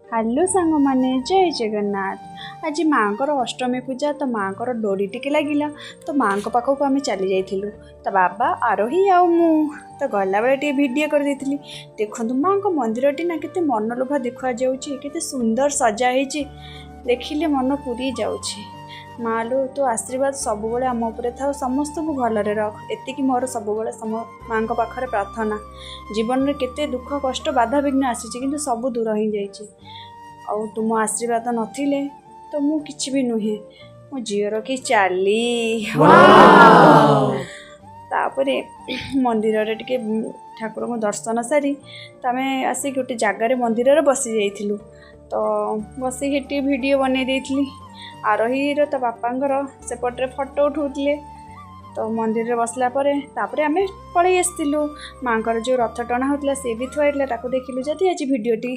Hello सांग माने जय जगन्नाथ। आज माँ को अष्टमी पूजा तो माँ को डोरी टिके लगिला तो माँ को पाखक आम चली जाइलु। तो बाबा आरोही आउ मु तो गला बेले टे वीडियो कर देथिली। देखंतु माँ को मंदिर टी ना केते मनलोभा देखा जाउची, केते सुंदर सजा होईची, देखिले मन पूरी जाउची। माँ लो तो आशीर्वाद सब बेले आम उपरे था, समस्त को भलरे रख, एतिकी मोर सब बेले माँ को पाखरे प्रार्थना। जीवन में केते दुख कष्ट बाधा विघ्न आसी किंतु सब दूर ही जाइए। आउ तुम आशीर्वाद नथिले तो मु किछि भी नुहे, मो झीर कि चाली। तापरे मंदिर रे टिके ठाकुर को दर्शन सारी तमें आसी गोटे जगार मंदिर रे बसी जाइथिलु। तो बसी हेटी वीडियो बनै देइथिली। आरोही तो बापांकर सेपटे फोटो उठाउथिले। तो मंदिर रे बसला परे तापरे आमे पळै आस्तिलु। मांकर जो रथ टଣା होतला से भी थुआइला ताको देखिलु। जदि आज वीडियोटी